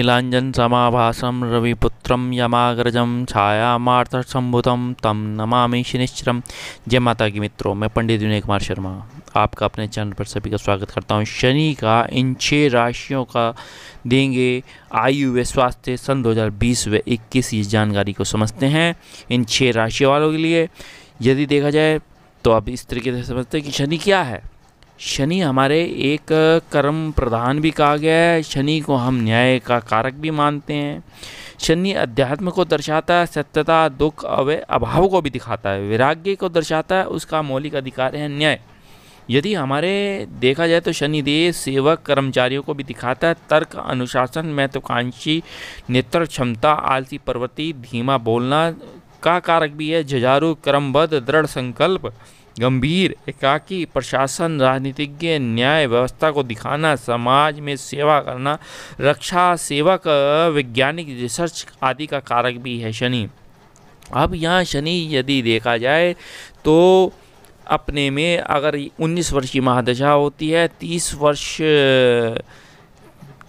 नीलांजन समाभासं रविपुत्रं यमाग्रजं छायामार्तसंभुतं तं नमामि शनिश्चरम्। जय माता की मित्रों, मैं पंडित विनय कुमार शर्मा आपका अपने चैनल पर सभी का स्वागत करता हूं। शनि का इन 6 राशियों का देंगे आयु व स्वास्थ्य सन 2020 व 21 इस जानकारी को समझते हैं। इन 6 राशियों वालों के लिए यदि देखा जाए तो आप इस तरीके से समझते हैं कि शनि क्या है। शनि हमारे एक कर्म प्रधान भी कहा गया है। शनि को हम न्याय का कारक भी मानते हैं। शनि अध्यात्म को दर्शाता है, सत्यता, दुख व अभाव को भी दिखाता है। वैराग्य को दर्शाता है, उसका मौलिक अधिकार है न्याय। यदि हमारे देखा जाए तो शनिदेव सेवक कर्मचारियों को भी दिखाता है। तर्क, अनुशासन, महत्वाकांक्षी, नेतृत्व क्षमता, आलसी प्रवृत्ति, धीमा बोलना का कारक भी है। जुझारू, क्रमबद्ध, दृढ़ संकल्प, गंभीर, एकाकी, प्रशासन, राजनीतिज्ञ, न्याय व्यवस्था को दिखाना, समाज में सेवा करना, रक्षा सेवक, वैज्ञानिक, रिसर्च आदि का कारक भी है शनि। अब यहाँ शनि यदि देखा जाए तो अपने में अगर 19 वर्ष की महादशा होती है, 30 वर्ष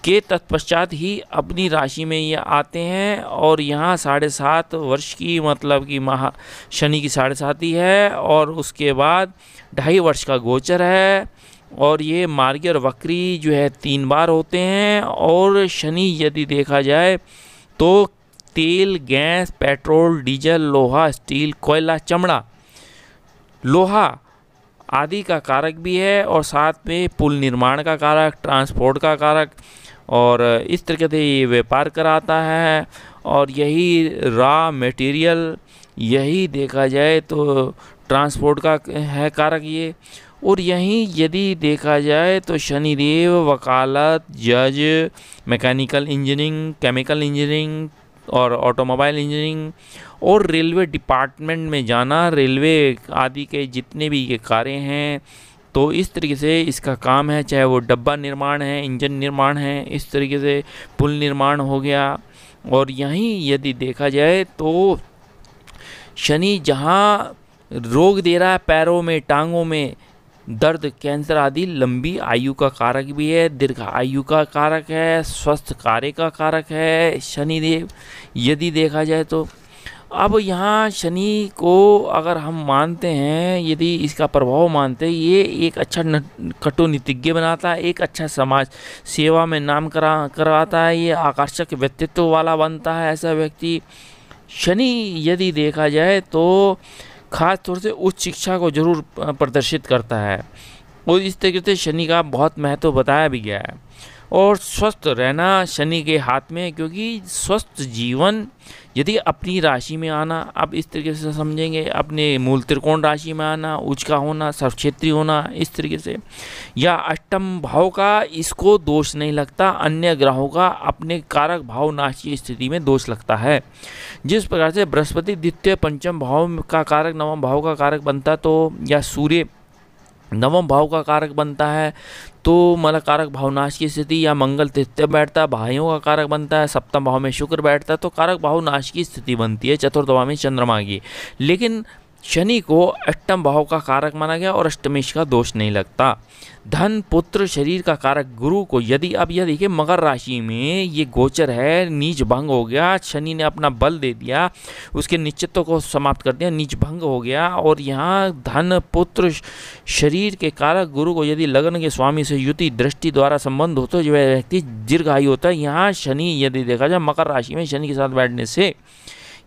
के तत्पश्चात ही अपनी राशि में ये आते हैं और यहाँ 7.5 वर्ष की मतलब कि शनि की 7.5 ही है और उसके बाद 2.5 वर्ष का गोचर है और ये मार्गी और वक्री जो है 3 बार होते हैं। और शनि यदि देखा जाए तो तेल, गैस, पेट्रोल, डीजल, लोहा, स्टील, कोयला, चमड़ा, लोहा आदि का कारक भी है और साथ में पुल निर्माण का कारक, ट्रांसपोर्ट का कारक और इस तरीके से ये व्यापार कराता है। और यही रॉ मटेरियल, यही देखा जाए तो ट्रांसपोर्ट का है कारक ये। और यहीं यदि देखा जाए तो शनिदेव वकालत, जज, मैकेनिकल इंजीनियरिंग, केमिकल इंजीनियरिंग और ऑटोमोबाइल इंजीनियरिंग और रेलवे डिपार्टमेंट में जाना, रेलवे आदि के जितने भी ये कार्य हैं तो इस तरीके से इसका काम है। चाहे वो डब्बा निर्माण है, इंजन निर्माण है, इस तरीके से पुल निर्माण हो गया। और यहीं यदि देखा जाए तो शनि जहाँ रोग दे रहा है पैरों में, टांगों में दर्द, कैंसर आदि, लंबी आयु का कारक भी है, दीर्घ आयु का कारक है, स्वस्थ कार्य का कारक है शनिदेव यदि देखा जाए तो। अब यहाँ शनि को अगर हम मानते हैं, यदि इसका प्रभाव मानते हैं, ये एक अच्छा कटुनीतिज्ञ बनाता है, एक अच्छा समाज सेवा में नाम करवाता है, ये आकर्षक व्यक्तित्व वाला बनता है ऐसा व्यक्ति। शनि यदि देखा जाए तो खास तौर से उच्च शिक्षा को जरूर प्रदर्शित करता है और इस तरीके से शनि का बहुत महत्व बताया भी गया है। और स्वस्थ रहना शनि के हाथ में, क्योंकि स्वस्थ जीवन यदि अपनी राशि में आना, अब इस तरीके से समझेंगे, अपने मूल त्रिकोण राशि में आना, उच्च का होना, सर्वक्षेत्री होना, इस तरीके से, या अष्टम भाव का इसको दोष नहीं लगता, अन्य ग्रहों का अपने कारक भाव नाश की स्थिति में दोष लगता है। जिस प्रकार से बृहस्पति द्वितीय पंचम भाव का कारक नवम भाव का कारक बनता तो, या सूर्य नवम भाव का कारक बनता है तो मतलब कारक भावनाश की स्थिति, या मंगल तृतीय बैठता है, भाइयों का कारक बनता है, सप्तम भाव में शुक्र बैठता है तो कारक भावनाश की स्थिति बनती है, चतुर्थ भाव में चंद्रमा की। लेकिन शनि को अष्टम भाव का कारक माना गया और अष्टमेश का दोष नहीं लगता। धन, पुत्र, शरीर का कारक गुरु को यदि, अब यह देखिए मकर राशि में ये गोचर है, नीच भंग हो गया, शनि ने अपना बल दे दिया, उसके निश्चित्व को समाप्त कर दिया, नीच भंग हो गया। और यहाँ धन, पुत्र, शरीर के कारक गुरु को यदि लग्न के स्वामी से युति दृष्टि द्वारा संबंध हो तो जो व्यक्ति दीर्घायु होता है। यहाँ शनि यदि देखा जाए मकर राशि में शनि के साथ बैठने से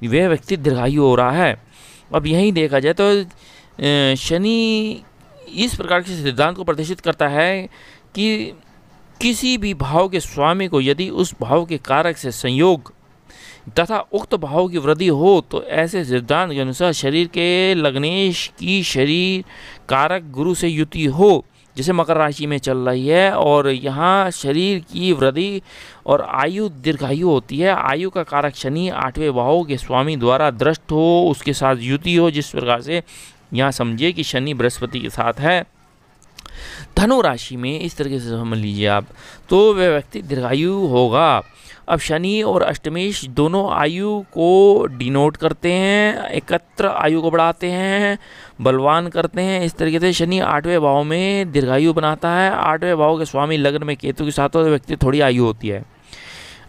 वह व्यक्ति दीर्घायु हो रहा है। अब यहीं देखा जाए तो शनि इस प्रकार के सिद्धांत को प्रदर्शित करता है कि किसी भी भाव के स्वामी को यदि उस भाव के कारक से संयोग तथा उक्त भाव की वृद्धि हो तो ऐसे सिद्धांत के अनुसार शरीर के लग्नेश की शरीर कारक गुरु से युति हो, जैसे मकर राशि में चल रही है, और यहाँ शरीर की वृद्धि और आयु दीर्घायु होती है। आयु का कारक शनि 8वें भाव के स्वामी द्वारा दृष्ट हो, उसके साथ युति हो, जिस प्रकार से यहाँ समझिए कि शनि बृहस्पति के साथ है। धनु राशि में इस तरीके से समझ लीजिए आप, तो वह व्यक्ति दीर्घायु होगा। अब शनि और अष्टमेश दोनों आयु को डिनोट करते हैं, एकत्र आयु को बढ़ाते हैं, बलवान करते हैं। इस तरीके से शनि 8वें भाव में दीर्घायु बनाता है। 8वें भाव के स्वामी लग्न में केतु के साथ व्यक्ति थोड़ी आयु होती है।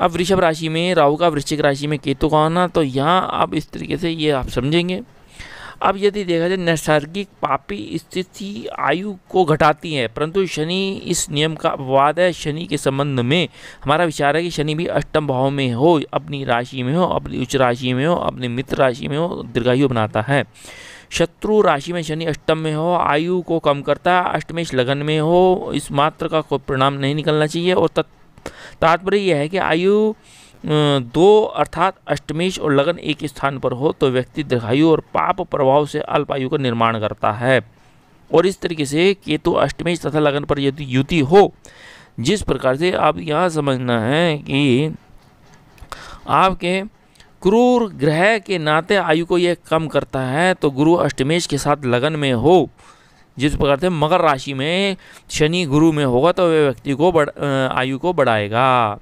अब वृषभ राशि में राहु का वृश्चिक राशि में केतु का आना, तो यहाँ अब इस तरीके से ये आप समझेंगे। अब यदि देखा जाए नैसर्गिक पापी स्थिति आयु को घटाती है, परंतु शनि इस नियम का अपवाद है। शनि के संबंध में हमारा विचार है कि शनि भी अष्टम भाव में हो, अपनी राशि में हो, अपनी उच्च राशि में हो, अपनी मित्र राशि में हो, दीर्घायु बनाता है। शत्रु राशि में शनि अष्टम में हो, आयु को कम करता है। अष्टमेश लगन में हो, इस मात्र का कोई परिणाम नहीं निकलना चाहिए। और तात्पर्य यह है कि आयु दो अर्थात अष्टमेश और लगन एक स्थान पर हो तो व्यक्ति दीर्घायु और पाप प्रभाव से अल्पायु का निर्माण करता है। और इस तरीके से केतु अष्टमेश तथा लगन पर यदि युति हो, जिस प्रकार से आप यहाँ समझना है कि आपके क्रूर ग्रह के नाते आयु को यह कम करता है, तो गुरु अष्टमेश के साथ लगन में हो, जिस प्रकार से मकर राशि में शनि गुरु में होगा तो वह व्यक्ति को आयु को बढ़ाएगा।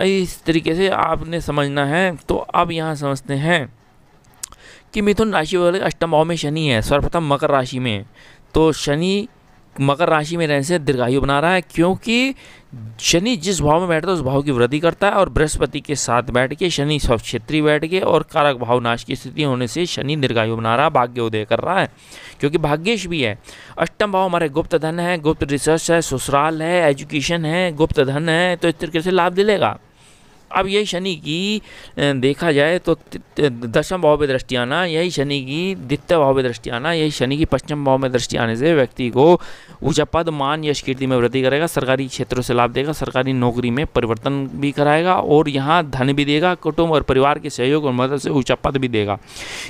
इस तरीके से आपने समझना है। तो अब यहाँ समझते हैं कि मिथुन राशि वाले अष्टम भाव में शनि है, सर्वप्रथम मकर राशि में। तो शनि मकर राशि में रहने से दीर्घायु बना रहा है, क्योंकि शनि जिस भाव में बैठता है उस भाव की वृद्धि करता है। और बृहस्पति के साथ बैठ के शनि स्वक्षेत्री बैठ के और कारक भाव नाश की स्थिति होने से शनि दीर्घायु बना रहा है, भाग्य उदय कर रहा है, क्योंकि भाग्येश भी है। अष्टम भाव हमारे गुप्त धन है, गुप्त रिसर्च है, ससुराल है, एजुकेशन है, गुप्त धन है, तो इस तरीके से लाभ दिलेगा। अब यही शनि की देखा जाए तो दशम भाव में दृष्टि आना, यही शनि की द्वितीय भाव में दृष्टि आना, यही शनि की पंचम भाव में दृष्टि आने से व्यक्ति को ऊंचा पद, मान, यश, कीर्ति में वृद्धि करेगा, सरकारी क्षेत्रों से लाभ देगा, सरकारी नौकरी में परिवर्तन भी कराएगा और यहाँ धन भी देगा, कुटुंब और परिवार के सहयोग और मदद से ऊंचा पद भी देगा।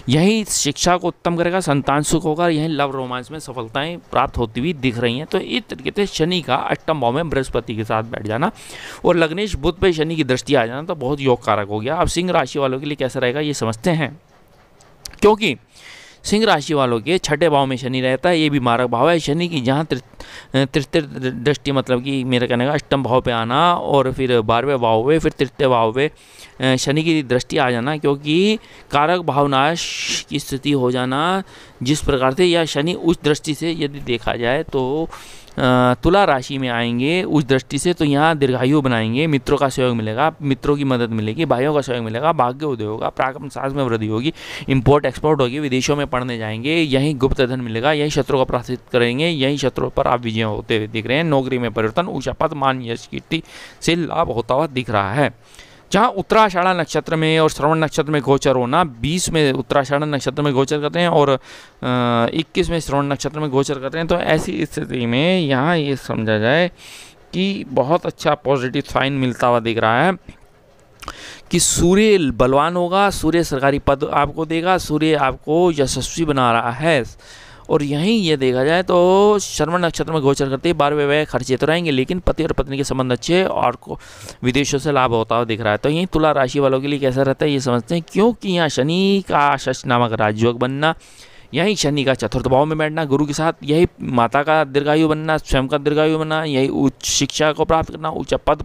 यही शिक्षा को उत्तम करेगा, संतान सुख होगा, यही लव रोमांस में सफलताएं प्राप्त होती हुई दिख रही हैं। तो इस तरीके से शनि का अष्टम भाव में बृहस्पति के साथ बैठ जाना और लग्नेश बुध पे शनि की दृष्टि आ जाना तो बहुत योग कारक हो गया। अब सिंह राशि वालों के लिए कैसा रहेगा ये समझते हैं, क्योंकि सिंह राशि वालों के छठे भाव में शनि रहता है, ये भी मारक भाव है। शनि की जहाँ तृतीय दृष्टि, मतलब कि मेरा कहने का अष्टम भाव पे आना और फिर 12वें भाव पे, फिर तृतीय भाव पे शनि की दृष्टि आ जाना, क्योंकि कारक भावनाश की स्थिति हो जाना, जिस प्रकार से या शनि उस दृष्टि से यदि देखा जाए तो तुला राशि में आएंगे उस दृष्टि से, तो यहाँ दीर्घायु बनाएंगे, मित्रों का सहयोग मिलेगा, मित्रों की मदद मिलेगी, भाइयों का सहयोग मिलेगा, भाग्य उदय होगा, पराक्रम साहस में वृद्धि होगी, इंपोर्ट एक्सपोर्ट होगी, विदेशों में पढ़ने जाएंगे, यहीं गुप्त धन मिलेगा, यहीं शत्रुओं को पराजित करेंगे, यहीं शत्रुओं पर आप विजय होते हुए दिख रहे हैं। नौकरी में परिवर्तन, ऊंचा पद, मान, यश, कीर्ति से लाभ होता हुआ दिख रहा है। जहाँ उत्तराषाढ़ा नक्षत्र में और श्रवण नक्षत्र में गोचर होना, 20 में उत्तराषाढ़ा नक्षत्र में गोचर करते हैं और 21 में श्रवण नक्षत्र में गोचर करते हैं, तो ऐसी स्थिति में यहाँ ये समझा जाए कि बहुत अच्छा पॉजिटिव साइन मिलता हुआ दिख रहा है कि सूर्य बलवान होगा, सूर्य सरकारी पद आपको देगा, सूर्य आपको यशस्वी बना रहा है। और यहीं ये देखा जाए तो श्रवण नक्षत्र में गोचर करते ही 12वें व्यय खर्चे तो रहेंगे, लेकिन पति और पत्नी के संबंध अच्छे और को विदेशों से लाभ होता हुआ दिख रहा है। तो यहीं तुला राशि वालों के लिए कैसा रहता है ये समझते हैं, क्योंकि यहाँ शनि का शश नामक राजयोग बनना, यही शनि का चतुर्थ भाव में बैठना गुरु के साथ, यही माता का दीर्घायु बनना, स्वयं का दीर्घायु बनना, यही उच्च शिक्षा को प्राप्त करना, ऊंचा पद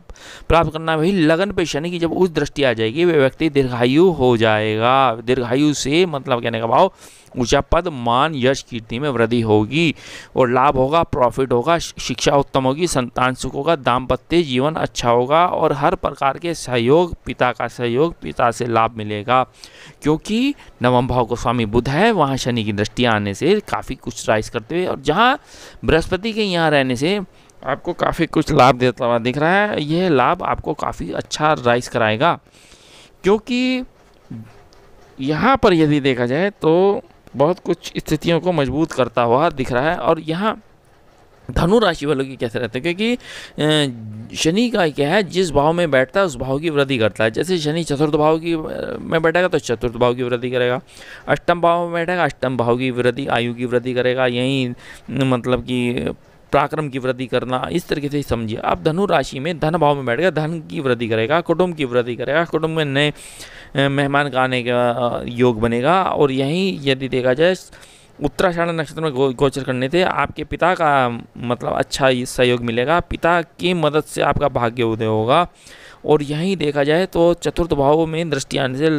प्राप्त करना, वही लगन पे शनि की जब उच्च दृष्टि आ जाएगी वह व्यक्ति दीर्घायु हो जाएगा। दीर्घायु से मतलब कहने का भाव ऊंचा पद, मान, यश, कीर्ति में वृद्धि होगी और लाभ होगा, प्रॉफिट होगा, शिक्षा उत्तम होगी, संतान सुख होगा, दाम्पत्य जीवन अच्छा होगा और हर प्रकार के सहयोग, पिता का सहयोग, पिता से लाभ मिलेगा, क्योंकि नवम भाव को स्वामी बुध है, वहाँ शनि की दृष्टि आने से काफ़ी कुछ राइज करते हुए और जहाँ बृहस्पति के यहाँ रहने से आपको काफ़ी कुछ लाभ देता हुआ दिख रहा है। यह लाभ आपको काफ़ी अच्छा राइज कराएगा, क्योंकि यहाँ पर यदि देखा जाए तो बहुत कुछ स्थितियों को मजबूत करता हुआ दिख रहा है। और यहाँ धनु राशि वालों की कैसे रहते हैं, क्योंकि शनि का क्या है, जिस भाव में बैठता है उस भाव की वृद्धि करता है। जैसे शनि चतुर्थ भाव की में बैठेगा तो चतुर्थ भाव की वृद्धि करेगा, अष्टम भाव में बैठेगा अष्टम भाव की वृद्धि, आयु की वृद्धि करेगा, यही मतलब कि पराक्रम की वृद्धि करना, इस तरीके से समझिए। अब धनु राशि में धन भाव में बैठेगा, धन की वृद्धि करेगा, कुटुंब की वृद्धि करेगा, कुटुंब में नए मेहमान का आने का योग बनेगा। और यहीं यदि देखा जाए उत्तराषाढ़ नक्षत्र में गोचर करने से आपके पिता का मतलब अच्छा सहयोग मिलेगा, पिता की मदद से आपका भाग्य उदय होगा। और यहीं देखा जाए तो चतुर्थ भाव में दृष्टि आने से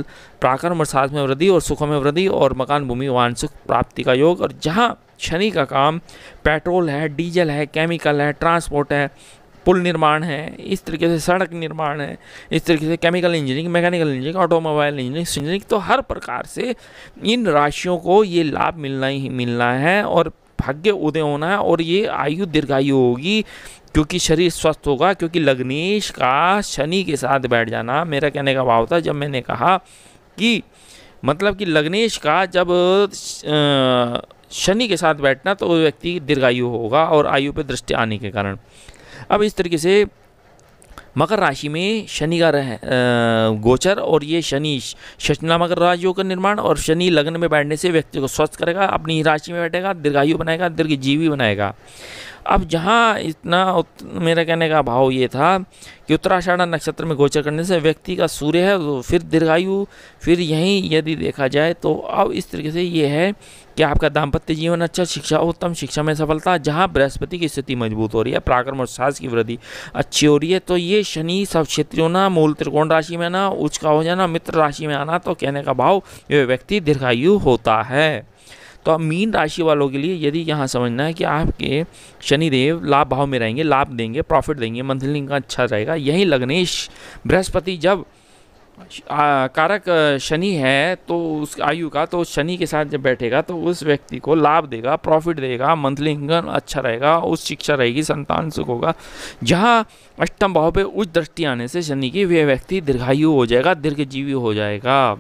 पराक्रम और साहस में वृद्धि और सुखों में वृद्धि और मकान भूमि वाहन सुख प्राप्ति का योग। और जहाँ शनि का काम पेट्रोल है, डीजल है, केमिकल है, ट्रांसपोर्ट है, पुल निर्माण है, इस तरीके से सड़क निर्माण है, इस तरीके से chemical engineering, mechanical engineering, automobile engineering, तो हर प्रकार से इन राशियों को ये लाभ मिलना ही मिलना है और भाग्य उदय होना है और ये आयु दीर्घायु होगी क्योंकि शरीर स्वस्थ होगा। क्योंकि लग्नेश का शनि के साथ बैठ जाना, मेरा कहने का भाव था जब मैंने कहा कि मतलब कि लग्नेश का जब शनि के साथ बैठना तो व्यक्ति दीर्घायु होगा और आयु पे दृष्टि आने के कारण। अब इस तरीके से मकर राशि में शनि का गोचर और ये शनि षष्ठला मकर राशियों का निर्माण और शनि लग्न में बैठने से व्यक्ति को स्वस्थ करेगा, अपनी राशि में बैठेगा, दीर्घायु बनाएगा, दीर्घजीवी बनाएगा। अब जहाँ इतना मेरा कहने का भाव ये था कि उत्तराषाढ़ नक्षत्र में गोचर करने से व्यक्ति का सूर्य है तो फिर दीर्घायु, फिर यहीं यदि देखा जाए तो अब इस तरीके से ये है कि आपका दाम्पत्य जीवन अच्छा, शिक्षा उत्तम, शिक्षा में सफलता, जहाँ बृहस्पति की स्थिति मजबूत हो रही है, पराक्रम और साहस की वृद्धि अच्छी हो रही है। तो ये शनि सब क्षेत्रों ना, मूल त्रिकोण राशि में ना, उच्च का हो जाना, मित्र राशि में आना, तो कहने का भाव ये व्यक्ति दीर्घायु होता है। तो अब मीन राशि वालों के लिए यदि यहाँ समझना है कि आपके शनिदेव लाभ भाव में रहेंगे, लाभ देंगे, प्रॉफिट देंगे, मंथली इनका अच्छा रहेगा। यही लग्नेश बृहस्पति जब कारक शनि है तो उस आयु का, तो शनि के साथ जब बैठेगा तो उस व्यक्ति को लाभ देगा, प्रॉफिट देगा, मंथली इनकम अच्छा रहेगा, उस शिक्षा रहेगी, संतान सुख होगा। जहाँ अष्टम भाव पे उच्च दृष्टि आने से शनि की वह व्यक्ति दीर्घायु हो जाएगा, दीर्घजीवी हो जाएगा।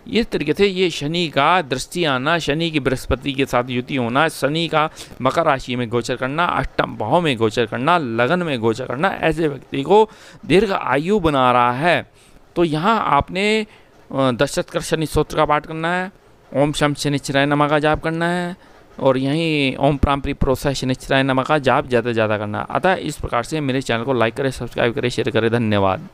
इस तरीके से ये शनि का दृष्टि आना, शनि की बृहस्पति के साथ युति होना, शनि का मकर राशि में गोचर करना, अष्टम भाव में गोचर करना, लगन में गोचर करना, ऐसे व्यक्ति को दीर्घ आयु बना रहा है। तो यहाँ आपने दशरथ शनि स्तोत्र का पाठ करना है, ओम शम शनिश्चराय नमः का जाप करना है और यहीं ओम प्रांप्री प्रोत्साह शनिश्चराय नमः का जाप ज़्यादा से ज़्यादा करना है। अतः इस प्रकार से मेरे चैनल को लाइक करें, सब्सक्राइब करें, शेयर करें। धन्यवाद।